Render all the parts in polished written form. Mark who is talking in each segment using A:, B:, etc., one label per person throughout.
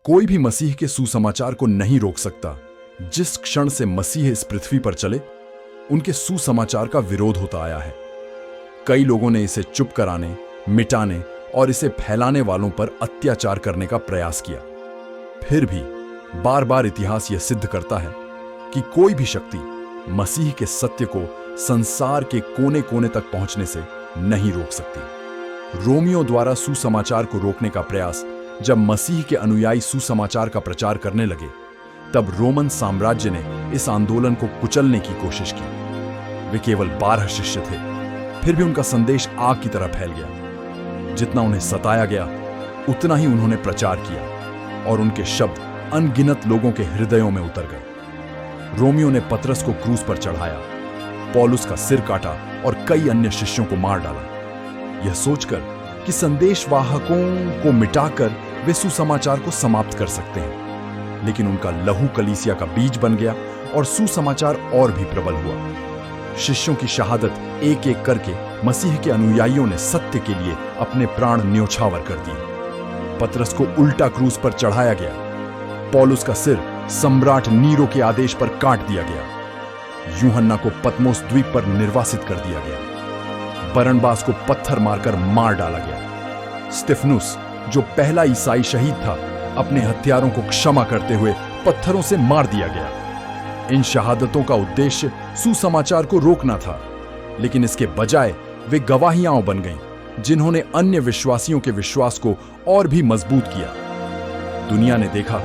A: कोई भी मसीह के सुसमाचार को नहीं रोक सकता। जिस क्षण से मसीह इस पृथ्वी पर चले, उनके सुसमाचार का विरोध होता आया है। कई लोगों ने इसे चुप कराने, मिटाने और इसे फैलाने वालों पर अत्याचार करने का प्रयास किया। फिर भी बार बार इतिहास यह सिद्ध करता है कि कोई भी शक्ति मसीह के सत्य को संसार के कोने कोने तक पहुंचने से नहीं रोक सकती। रोमियो द्वारा सुसमाचार को रोकने का प्रयास जब मसीह के अनुयायी सुसमाचार का प्रचार करने लगे, तब रोमन साम्राज्य ने इस आंदोलन को कुचलने की कोशिश की। वे केवल 12 शिष्य थे, फिर भी उनका संदेश आग की तरह फैल गया। जितना उन्हें सताया गया, उतना ही उन्होंने प्रचार किया और उनके शब्द अनगिनत लोगों के हृदयों में उतर गए। रोमियो ने पतरस को क्रूस पर चढ़ाया, पौलुस का सिर काटा और कई अन्य शिष्यों को मार डाला, यह सोचकर कि संदेशवाहकों को मिटाकर वे सुसमाचार को समाप्त कर सकते हैं। लेकिन उनका लहू कलीसिया का बीज बन गया और सुसमाचार और भी प्रबल हुआ। शिष्यों की शहादत एक एक करके मसीह के अनुयायियों ने सत्य के लिए अपने प्राण न्योछावर कर दिए। पतरस को उल्टा क्रूस पर चढ़ाया गया, पौलुस का सिर सम्राट नीरो के आदेश पर काट दिया गया, यूहन्ना को पतमोस द्वीप पर निर्वासित कर दिया गया, बरनबास को पत्थर मारकर मार डाला गया, स्तिफनुस जो पहला ईसाई शहीद था, अपने हत्यारों को क्षमा करते हुए पत्थरों से मार दिया गया। इन शहादतों का उद्देश्य सुसमाचार को रोकना था, लेकिन इसके बजाय वे गवाहियां बन गईं, जिन्होंने अन्य विश्वासियों के विश्वास को और भी मजबूत किया। दुनिया ने देखा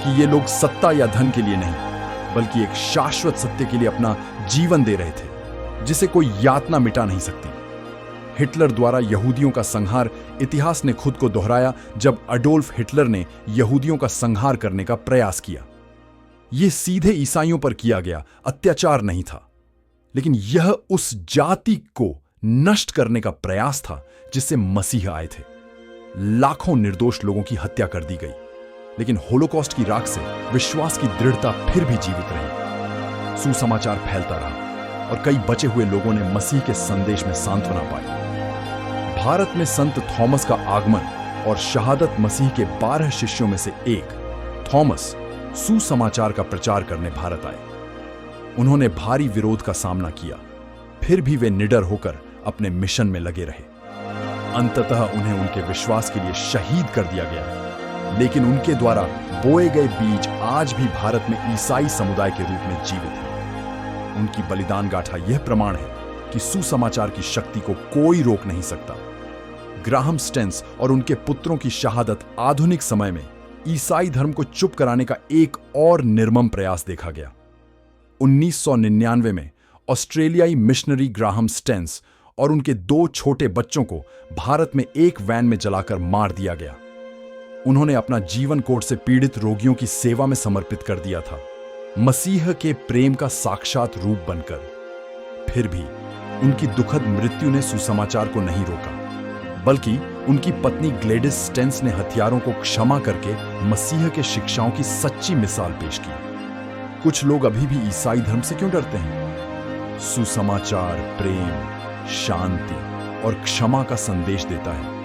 A: कि ये लोग सत्ता या धन के लिए नहीं, बल्कि एक शाश्वत सत्य के लिए अपना जीवन दे रहे थे, जिसे कोई यातना मिटा नहीं सकती। हिटलर द्वारा यहूदियों का संहार इतिहास ने खुद को दोहराया जब अडोल्फ हिटलर ने यहूदियों का संहार करने का प्रयास किया। यह सीधे ईसाइयों पर किया गया अत्याचार नहीं था, लेकिन यह उस जाति को नष्ट करने का प्रयास था जिससे मसीह आए थे। लाखों निर्दोष लोगों की हत्या कर दी गई, लेकिन होलोकॉस्ट की राख से विश्वास की दृढ़ता फिर भी जीवित रही। सुसमाचार फैलता रहा और कई बचे हुए लोगों ने मसीह के संदेश में सांत्वना पाई। भारत में संत थॉमस का आगमन और शहादत मसीह के 12 शिष्यों में से एक थॉमस सुसमाचार का प्रचार करने भारत आए। उन्होंने भारी विरोध का सामना किया, फिर भी वे निडर होकर अपने मिशन में लगे रहे। अंततः उन्हें उनके विश्वास के लिए शहीद कर दिया गया, लेकिन उनके द्वारा बोए गए बीज आज भी भारत में ईसाई समुदाय के रूप में जीवित है। उनकी बलिदान गाथा यह प्रमाण है कि सुसमाचार की शक्ति को कोई रोक नहीं सकता। ग्राहम स्टेंस और उनके पुत्रों की शहादत आधुनिक समय में ईसाई धर्म को चुप कराने का एक और निर्मम प्रयास देखा गया। 1999 में ऑस्ट्रेलियाई मिशनरी ग्राहम स्टेंस और उनके 2 छोटे बच्चों को भारत में एक वैन में जलाकर मार दिया गया। उन्होंने अपना जीवन कोट से पीड़ित रोगियों की सेवा में समर्पित कर दिया था, मसीह के प्रेम का साक्षात रूप बनकर। फिर भी उनकी दुखद मृत्यु ने सुसमाचार को नहीं रोका, बल्कि उनकी पत्नी ग्लेडिस स्टेंस ने हथियारों को क्षमा करके मसीह के शिक्षाओं की सच्ची मिसाल पेश की। कुछ लोग अभी भी ईसाई धर्म से क्यों डरते हैं? सुसमाचार प्रेम, शांति और क्षमा का संदेश देता है,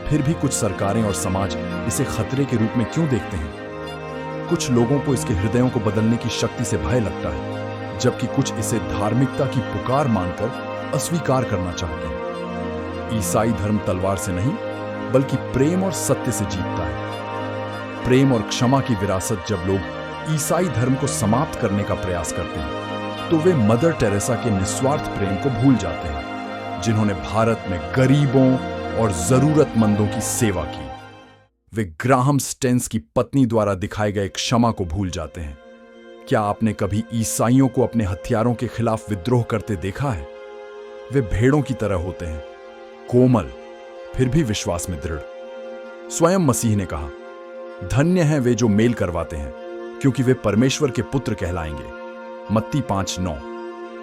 A: फिर भी कुछ सरकारें और समाज इसे खतरे के रूप में क्यों देखते हैं? कुछ लोगों को इसके हृदयों को बदलने की शक्ति से भय लगता है, जबकि कुछ इसे धार्मिकता की पुकार मानकर अस्वीकार करना चाहते हैं। ईसाई धर्म तलवार से नहीं, बल्कि प्रेम और सत्य से जीतता है। प्रेम और क्षमा की विरासत जब लोग ईसाई धर्म को समाप्त करने का प्रयास करते हैं, तो वे मदर टेरेसा के निस्वार्थ प्रेम को भूल जाते हैं, जिन्होंने भारत में गरीबों और जरूरतमंदों की सेवा की। वे ग्राहम स्टेंस की पत्नी द्वारा दिखाए गए क्षमा को भूल जाते हैं। क्या आपने कभी ईसाइयों को अपने हथियारों के खिलाफ विद्रोह करते देखा है? वे भेड़ों की तरह होते हैं, कोमल, फिर भी विश्वास में दृढ़। स्वयं मसीह ने कहा, धन्य हैं वे जो मेल करवाते हैं, क्योंकि वे परमेश्वर के पुत्र कहलाएंगे। मत्ती 5:9।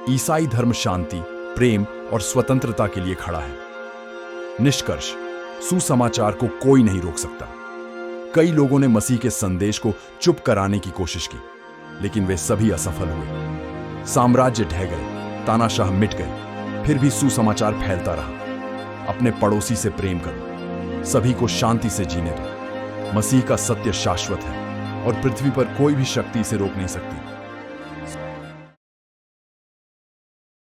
A: ईसाई धर्म शांति, प्रेम और स्वतंत्रता के लिए खड़ा है। निष्कर्ष, सुसमाचार को कोई नहीं रोक सकता। कई लोगों ने मसीह के संदेश को चुप कराने की कोशिश की, लेकिन वे सभी असफल हुए। साम्राज्य ढह गए, तानाशाह मिट गए, फिर भी सुसमाचार फैलता रहा। अपने पड़ोसी से प्रेम करो, सभी को शांति से जीने दो। मसीह का सत्य शाश्वत है और पृथ्वी पर कोई भी शक्ति इसे रोक नहीं सकती।